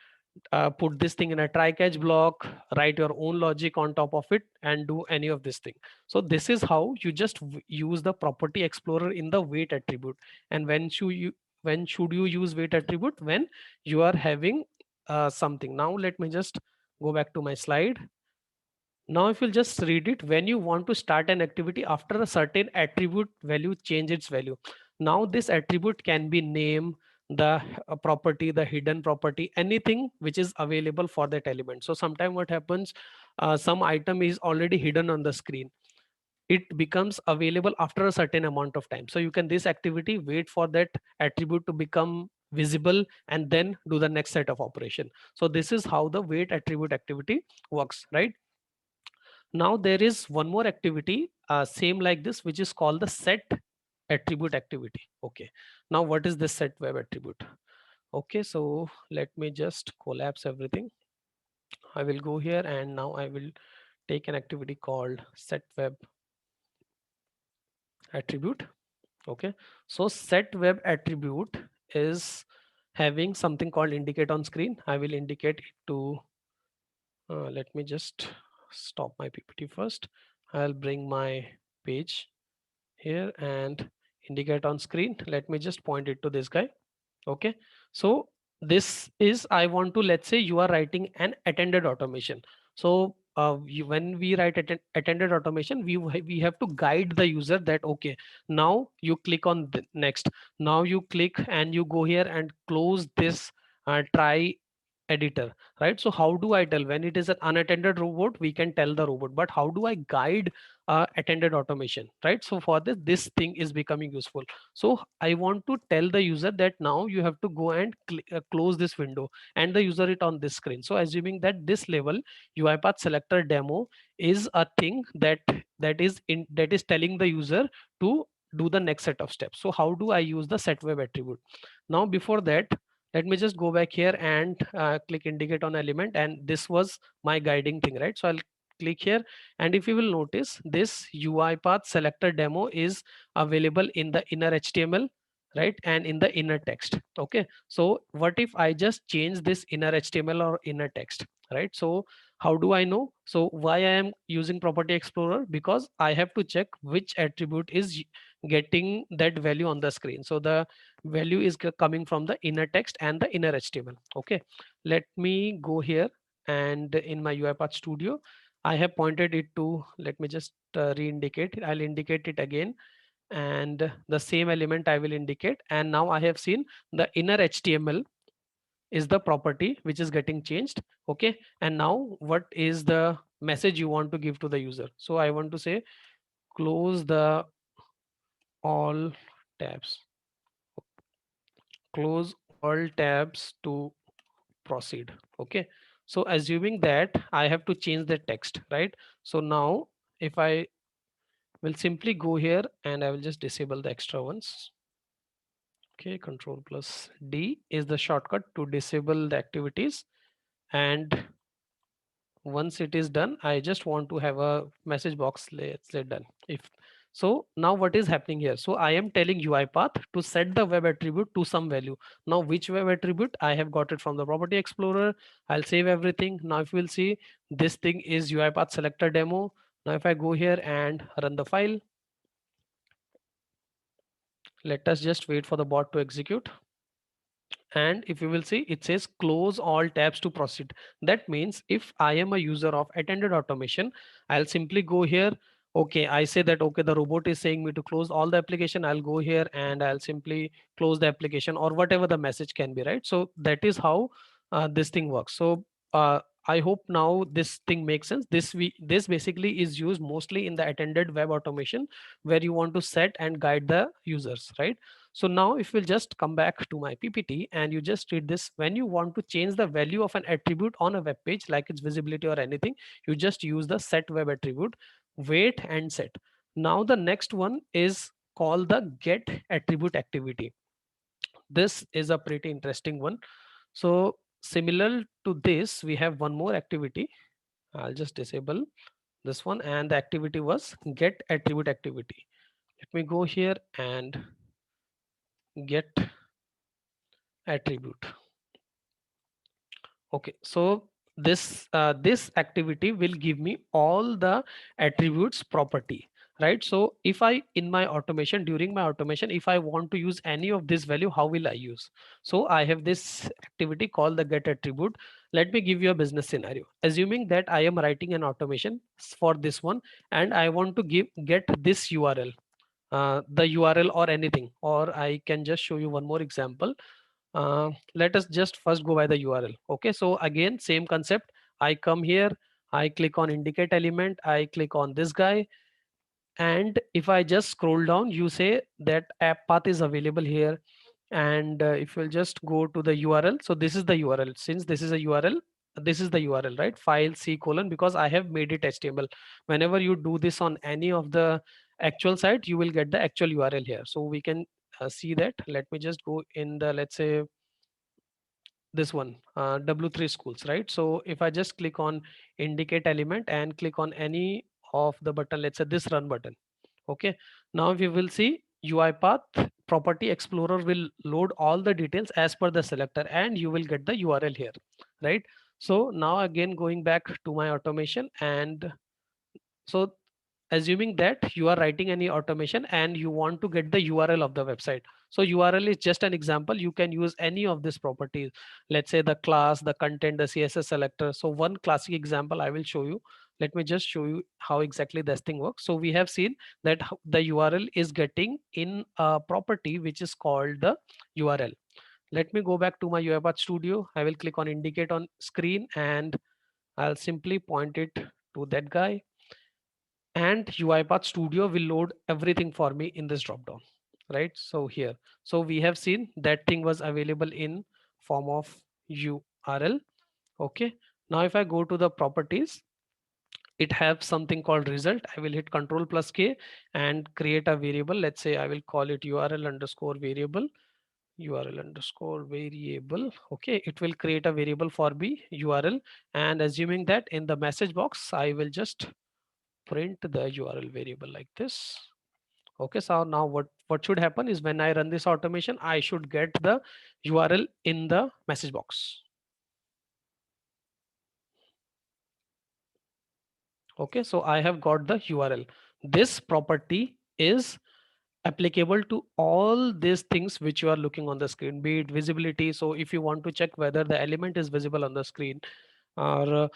put this thing in a try catch block, write your own logic on top of it, and do any of this thing. So this is how you just use the property explorer in the wait attribute. And when should you use wait attribute? When you are having something. Now let me just go back to my slide. Now if you'll just read it, when you want to start an activity after a certain attribute value change its value. Now this attribute can be name, the property, the hidden property, anything which is available for that element. So sometime what happens, some item is already hidden on the screen, it becomes available after a certain amount of time. So you can this activity wait for that attribute to become visible and then do the next set of operation. So this is how the wait attribute activity works, right? Now there is one more activity, same like this, which is called the set attribute activity. Okay, now what is this set web attribute? Okay, so let me just collapse everything. I will go here and now I will take an activity called set web attribute. Okay, so set web attribute is having something called indicate on screen. I will indicate it to let me just stop my PPT first. I'll bring my page here and indicate on screen. Let me just point it to this guy. Okay, so this is, I want to, let's say you are writing an attended automation. So when we write attended automation, we have to guide the user that okay, now you click on the next, now you click and you go here and close this try editor, right? So how do I tell when it is an unattended robot? We can tell the robot, but how do I guide attended automation, right? So for this thing is becoming useful. So I want to tell the user that now you have to go and close this window and the user it on this screen. So assuming that this level UiPath selector demo is a thing that is telling the user to do the next set of steps. So how do I use the set web attribute? Now before that, let me just go back here and click indicate on element, and this was my guiding thing, right? So I'll click here, and if you will notice, this UiPath selector demo is available in the inner HTML, right, and in the inner text. Okay, so what if I just change this inner HTML or inner text, right? So how do I know? So why I am using property explorer? Because I have to check which attribute is getting that value on the screen. So the value is coming from the inner text and the inner HTML. Okay, let me go here, and in my UiPath Studio I have pointed it to, let me just re-indicate. I'll indicate it again, and the same element I will indicate. And now I have seen the inner HTML is the property which is getting changed. Okay, and now what is the message you want to give to the user? So I want to say close the all tabs, close all tabs to proceed. Okay, so assuming that I have to change the text, right? So now if I will simply go here and I will just disable the extra ones. Okay, control plus D is the shortcut to disable the activities. And once it is done, I just want to have a message box, let's say done. If so, now what is happening here? So I am telling UiPath to set the web attribute to some value. Now which web attribute? I have got it from the property explorer. I'll save everything. Now if you will see, this thing is UiPath selector demo. Now if I go here and run the file, let us just wait for the bot to execute. And if you will see, it says close all tabs to proceed. That means if I am a user of attended automation, I'll simply go here. Okay, I say that okay, the robot is saying me to close all the application. I'll go here and I'll simply close the application or whatever the message can be, right? So that is how this thing works. So I hope now this thing makes sense. This basically is used mostly in the attended web automation where you want to set and guide the users, right? So now if we'll just come back to my PPT and you just read this, when you want to change the value of an attribute on a web page, like its visibility or anything, you just use the set web attribute, wait and set. Now the next one is called the get attribute activity. This is a pretty interesting one. So similar to this, we have one more activity. I'll just disable this one, and the activity was get attribute activity. Let me go here and get attribute. Okay, so this activity will give me all the attributes property, right? So if I in my automation, during my automation, if I want to use any of this value, how will I use? So I have this activity called the get attribute. Let me give you a business scenario. Assuming that I am writing an automation for this one, and I want to get this URL, the URL or anything, or I can just show you one more example. Let us just first go by the URL. Okay, so again, same concept. I come here, I click on indicate element, I click on this guy, and if I just scroll down, you say that app path is available here. And if you'll just go to the URL, so this is the URL. Since this is a URL, this is the URL, right? File C colon, because I have made it HTML. Whenever you do this on any of the actual site, you will get the actual URL here. So we can see that. Let me just go in the, let's say, this one, W3 schools, right? So if I just click on indicate element and click on any of the button, let's say this run button. Okay, now we will see UiPath property explorer will load all the details as per the selector, and you will get the URL here, right? So now again going back to my automation, and so assuming that you are writing any automation and you want to get the URL of the website. So URL is just an example. You can use any of these properties. Let's say the class, the content, the CSS selector. So one classic example I will show you. Let me just show you how exactly this thing works. So we have seen that the URL is getting in a property which is called the URL. Let me go back to my UiPath Studio. I will click on indicate on screen and I'll simply point it to that guy, and UiPath Studio will load everything for me in this drop down, right? So here, so we have seen that thing was available in form of URL. Okay. Now if I go to the properties, it has something called result. I will hit Control plus K and create a variable. Let's say I will call it URL underscore variable. URL underscore variable. Okay, it will create a variable for me URL, and assuming that in the message box I will just print the URL variable like this. Okay, so now what should happen is when I run this automation, I should get the URL in the message box. Okay, so I have got the URL. This property is applicable to all these things which you are looking on the screen, be it visibility. So if you want to check whether the element is visible on the screen, or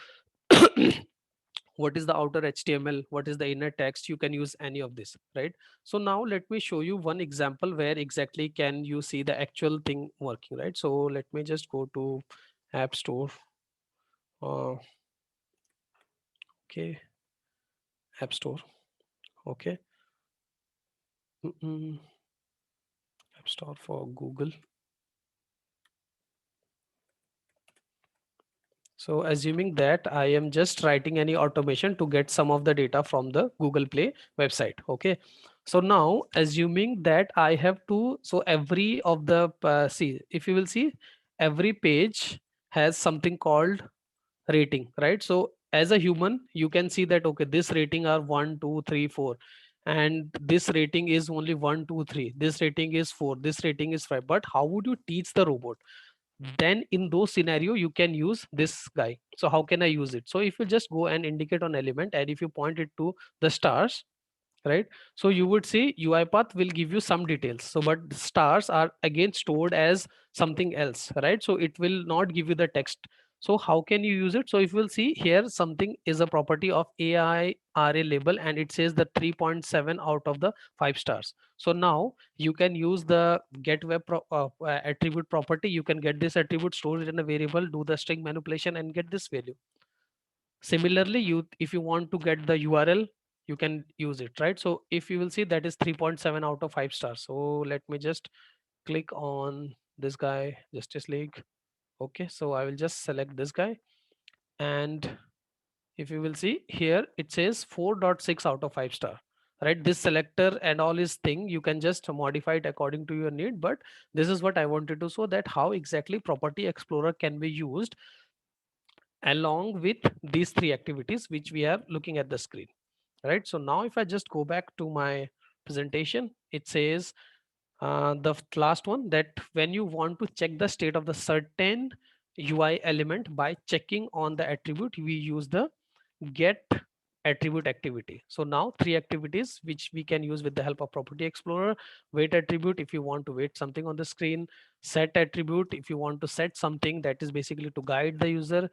what is the outer HTML, what is the inner text, you can use any of this, right? So now let me show you one example where exactly can you see the actual thing working, right? So let me just go to App Store. uh, okay, App Store. Okay. Mm-mm. App Store for Google. So assuming that I am just writing any automation to get some of the data from the Google Play website. Okay. So now assuming that I have to, so every of the, see, if you will see, every page has something called rating, right? So as a human, you can see that, okay, this rating are 1, 2, 3, 4. And this rating is only 1, 2, 3. This rating is 4. This rating is 5. But how would you teach the robot? Then in those scenario you can use this guy. So how can I use it? So if you just go and indicate on element, and if you point it to the stars, right? So you would see UiPath will give you some details. So but stars are again stored as something else, right? So it will not give you the text. So how can you use it? So if you will see here, something is a property of AIRA label, and it says the 3.7 out of the 5 stars. So now you can use the get web attribute property. You can get this attribute, store it in a variable, do the string manipulation and get this value. Similarly, you, if you want to get the URL, you can use it, right? So if you will see, that is 3.7 out of 5 stars. So let me just click on this guy, Justice League. Okay, so I will just select this guy, and if you will see here, it says 4.6 out of 5 star, right? This selector and all is thing, you can just modify it according to your need, but this is what I wanted to show, that how exactly Property Explorer can be used along with these three activities which we are looking at the screen, right? So now if I just go back to my presentation, it says the last one, that when you want to check the state of the certain UI element by checking on the attribute, we use the get attribute activity. So now three activities which we can use with the help of Property Explorer: wait attribute if you want to wait something on the screen, set attribute if you want to set something, that is basically to guide the user.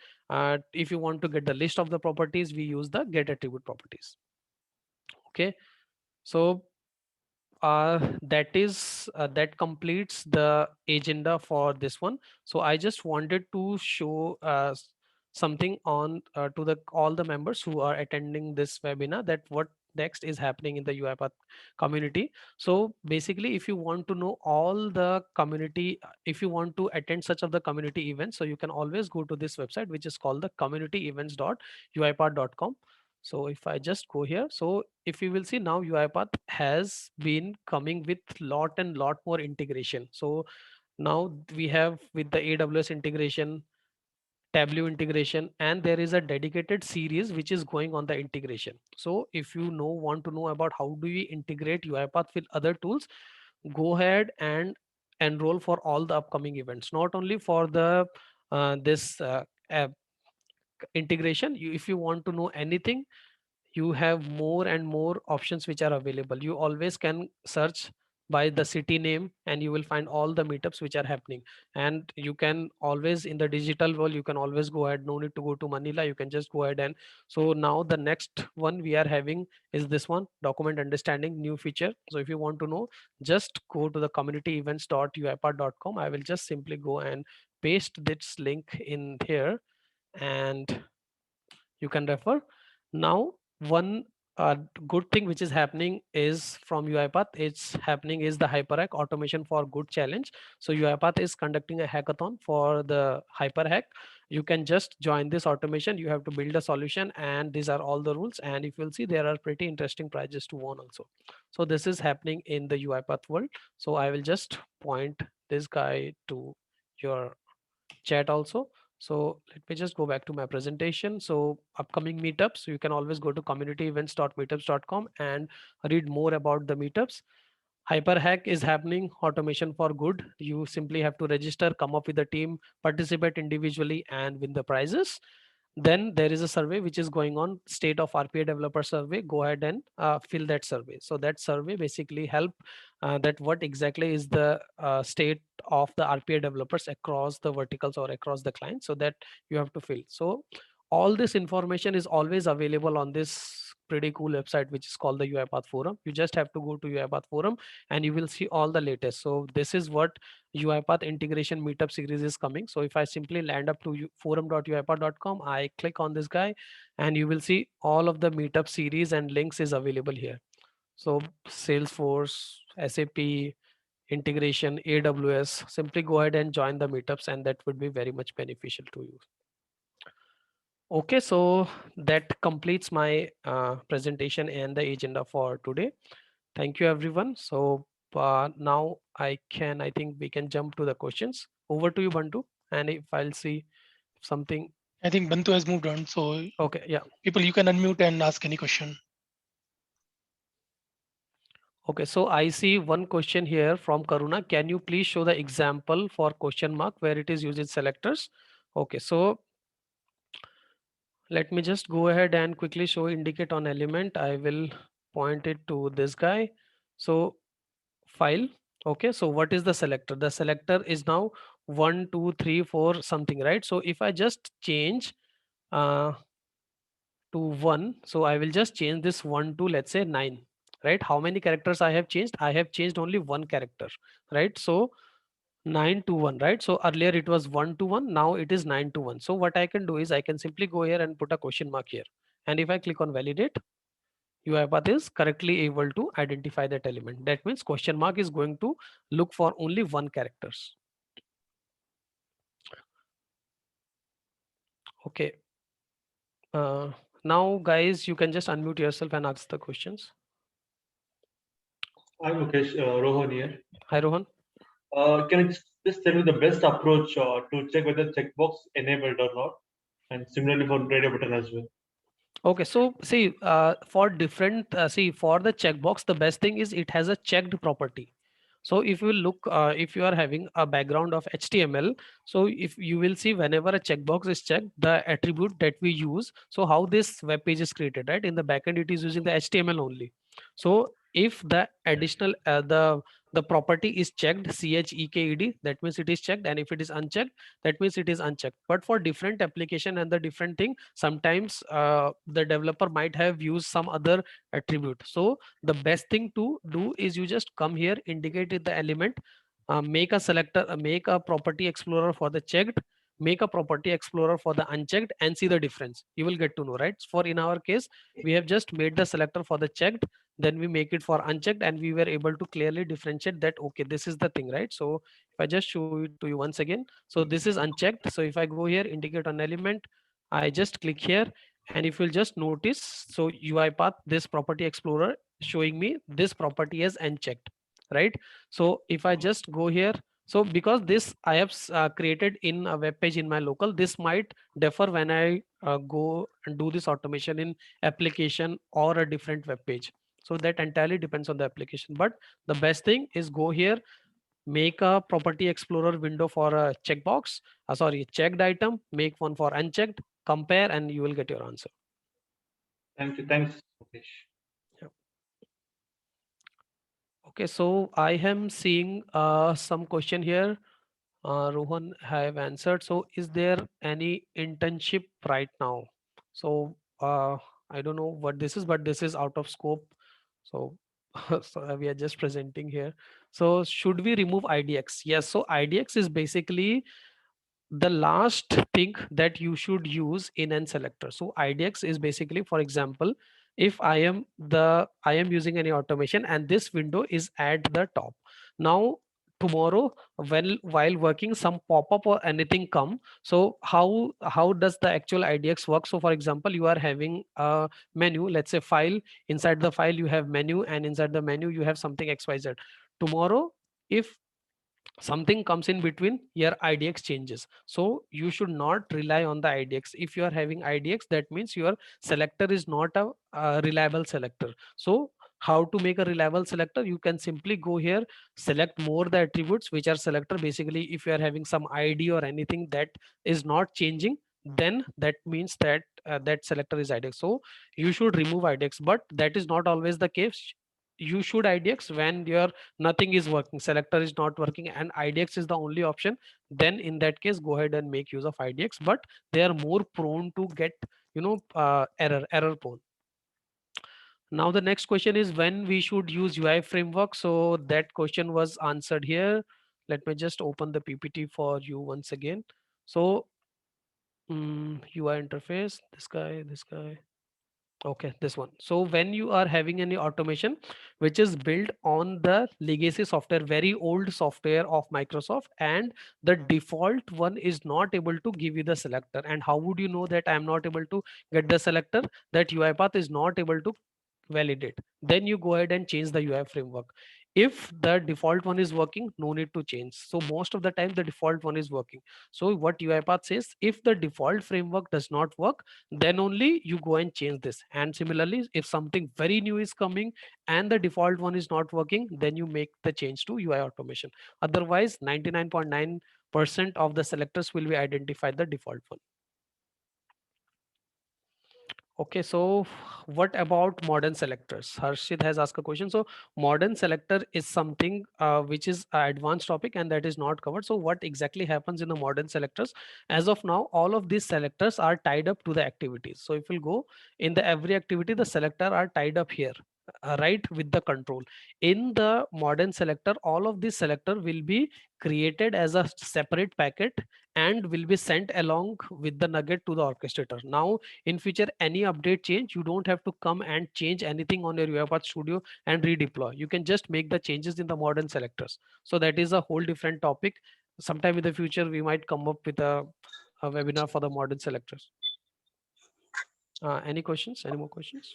If you want to get the list of the properties, we use the get attribute properties. Okay, so that completes the agenda for this one. So I just wanted to show something on to the all the members who are attending this webinar, that what next is happening in the UiPath community. So basically, if you want to know all the community, if you want to attend such of the community events, so you can always go to this website, which is called the communityevents.uipath.com. So if I just go here, so if you will see now, UiPath has been coming with lot and lot more integration. So now we have with the AWS integration, Tableau integration, and there is a dedicated series which is going on the integration. So if you know, want to know about how do we integrate UiPath with other tools, go ahead and enroll for all the upcoming events, not only for the this integration, if you want to know anything, you have more and more options which are available. You always can search by the city name and you will find all the meetups which are happening. And you can always, in the digital world, you can always go ahead, no need to go to Manila, you can just go ahead. And so now the next one we are having is this one, document understanding, new feature. So if you want to know, just go to the communityevents.uipath.com. I will just simply go and paste this link in here, and you can refer. Now, one good thing which is happening is from UiPath, it's happening is the HyperHack Automation for Good challenge. So UiPath is conducting a hackathon for the HyperHack. You can just join this automation. You have to build a solution, and these are all the rules. And if you'll see, there are pretty interesting prizes to win also. So this is happening in the UiPath world. So I will just point this guy to your chat also. So let me just go back to my presentation. So upcoming meetups, so you can always go to communityevents.meetups.com and read more about the meetups. Hyperhack is happening, automation for good. You simply have to register, come up with a team, participate individually, and win the prizes. Then there is a survey which is going on, state of RPA developer survey. Go ahead and fill that survey. So that survey basically help that what exactly is the state of the RPA developers across the verticals or across the client. So that you have to fill. So all this information is always available on this pretty cool website which is called the UiPath forum. You just have to go to UiPath forum and you will see all the latest. So this is what UiPath integration meetup series is coming. So if I simply land up to forum.uipath.com, I click on this guy and you will see all of the meetup series and links is available here. So Salesforce, SAP, integration, AWS, simply go ahead and join the meetups and that would be very much beneficial to you. Okay, so that completes my presentation and the agenda for today. Thank you, everyone. So now I think we can jump to the questions. Over to you, Bantu. And if I'll see something. I think Bantu has moved on. So Okay, yeah. people, you can unmute and ask any question. Okay, so I see one question here from Karuna. Can you please show the example for question mark where it is used in selectors? Okay, so let me just go ahead and quickly show indicate on element. I will point it to this guy. So file. Okay, so what is the selector? The selector is now 1 2 3 4 something, right? So if I just change uh, to 1, so I will just change this 1 to, let's say, 9, right? How many characters I have changed? I have changed only one character, right? So 9 to 1, right? So earlier it was 1 to 1, now it is 9 to 1. So what I can do is I can simply go here and put a question mark here, and if I click on validate, UiPath is correctly able to identify that element. That means question mark is going to look for only one characters. Okay. Now guys, you can just unmute yourself and ask the questions. Hi Mukesh, Rohan here. Hi Rohan. Can you just tell me the best approach to check whether checkbox enabled or not, and similarly for radio button as well? Okay, so see, for different, see, for the checkbox, the best thing is it has a checked property. So if you look, if you are having a background of HTML, so if you will see whenever a checkbox is checked, the attribute that we use, so how this web page is created, right? In the backend, it is using the HTML only. So if the additional, the property is checked, CHEKED, that means it is checked, and if it is unchecked, that means it is unchecked. But for different application and the different thing, sometimes the developer might have used some other attribute. So the best thing to do is you just come here, indicate it the element, make a selector, make a property explorer for the checked, make a property explorer for the unchecked, and see the difference. You will get to know, right? For in our case, we have just made the selector for the checked, then we make it for unchecked, and we were able to clearly differentiate that, okay, this is the thing, right? So if I just show it to you once again, so this is unchecked. So if I go here, indicate an element, I just click here, and if you'll just notice, so UiPath, this property explorer showing me this property as unchecked, right? So if I just go here, so because this I have created in a web page in my local, this might differ when I go and do this automation in application or a different web page. So that entirely depends on the application. But the best thing is go here, make a property explorer window for a checkbox, sorry, checked item, make one for unchecked, compare and you will get your answer. Thank you. Thanks, Mukesh. Okay, so I am seeing some question here. Rohan have answered. So is there any internship right now? So I don't know what this is, but this is out of scope. So, so we are just presenting here. So should we remove IDX? Yes. So IDX is basically the last thing that you should use in an selector. So IDX is basically, for example, if I am using any automation and this window is at the top. Now tomorrow while working, some pop-up or anything come. So how does the actual IDX work? So for example, you are having a menu, let's say file. Inside the file you have menu, and inside the menu you have something XYZ. Tomorrow, if something comes in between, your IDX changes. So you should not rely on the IDX. If you are having IDX, that means your selector is not a reliable selector. So how to make a reliable selector? You can simply go here, select more the attributes which are selector. Basically, if you are having some ID or anything that is not changing, then that means that that selector is IDX. So you should remove IDX, but that is not always the case. You should IDX when your nothing is working, selector is not working, and IDX is the only option. Then in that case, go ahead and make use of IDX, but they are more prone to get, error prone. Now the next question is when we should use UI framework. So that question was answered here. Let me just open the PPT for you once again. So UI interface, this guy. Okay, this one. So when you are having any automation which is built on the legacy software, very old software of Microsoft, and the default one is not able to give you the selector. And how would you know that I'm not able to get the selector? That UiPath is not able to validate. Then you go ahead and change the UI framework. If the default one is working, no need to change. So most of the time the default one is working. So what UiPath says, if the default framework does not work, then only you go and change this. And similarly, if something very new is coming and the default one is not working, then you make the change to UI automation. Otherwise 99.9% of the selectors will be identified the default one. Okay, so what about modern selectors? Harshit has asked a question. So modern selector is something which is an advanced topic and that is not covered. So what exactly happens in the modern selectors? As of now, all of these selectors are tied up to the activities. So if you go in the every activity, the selector are tied up here, right, with the control. In the modern selector, all of these selector will be created as a separate packet and will be sent along with the nugget to the orchestrator. Now in future, any update change, you don't have to come and change anything on your UiPath Studio and redeploy. You can just make the changes in the modern selectors. So that is a whole different topic. Sometime in the future, we might come up with a webinar for the modern selectors. Any questions? Any more questions?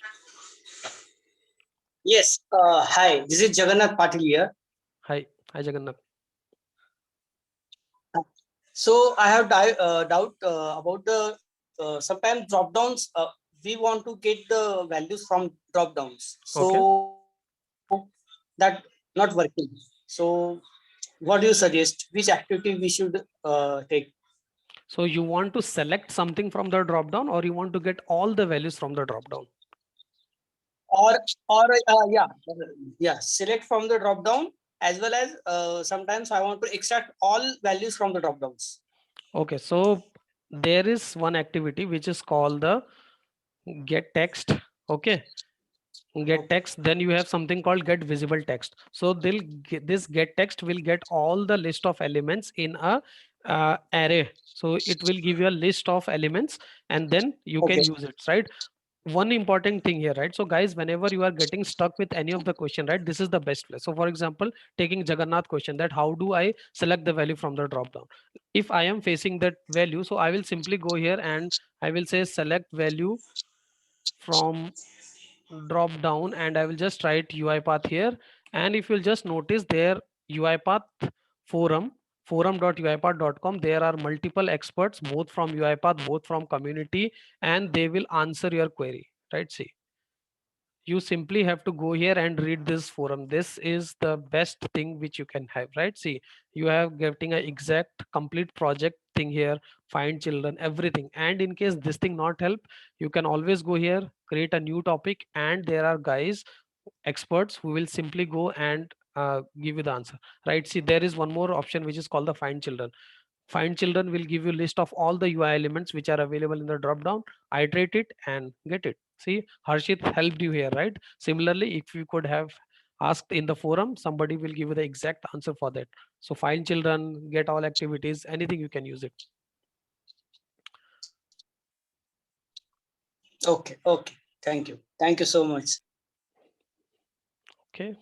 Yes. Hi, this is Jagannath Patil here. Hi, Jagannath. So I have doubt about the sometimes drop downs. We want to get the values from drop downs. So that not working. So what do you suggest? Which activity we should take? So you want to select something from the drop down, or you want to get all the values from the drop down? Or yeah, select from the drop down, as well as sometimes I want to extract all values from the drop downs. Okay, so there is one activity which is called the get text. Okay, get text. Then you have something called get visible text. So this get text will get all the list of elements in a array. So it will give you a list of elements and then you can use it, right? One important thing here, right? So guys, whenever you are getting stuck with any of the question, right, this is the best place. So for example, taking Jagannath question, that how do I select the value from the drop down? If I am facing that value, so I will simply go here and I will say select value from drop down, and I will just write UiPath here. And if you'll just notice there, UiPath forum.uipath.com, there are multiple experts, both from UiPath, both from community, and they will answer your query, right? See, you simply have to go here and read this forum. This is the best thing which you can have, right? See, you have getting an exact complete project thing here, find children, everything. And in case this thing not help, you can always go here, create a new topic, and there are guys, experts, who will simply go and give you the answer, right? See, there is one more option which is called the find children. Find children will give you list of all the UI elements which are available in the drop down, iterate it and get it. See, Harshit helped you here, right? Similarly, if you could have asked in the forum, somebody will give you the exact answer for that. So find children, get all activities, anything you can use it. Okay. Okay. Thank you. Thank you so much. Okay.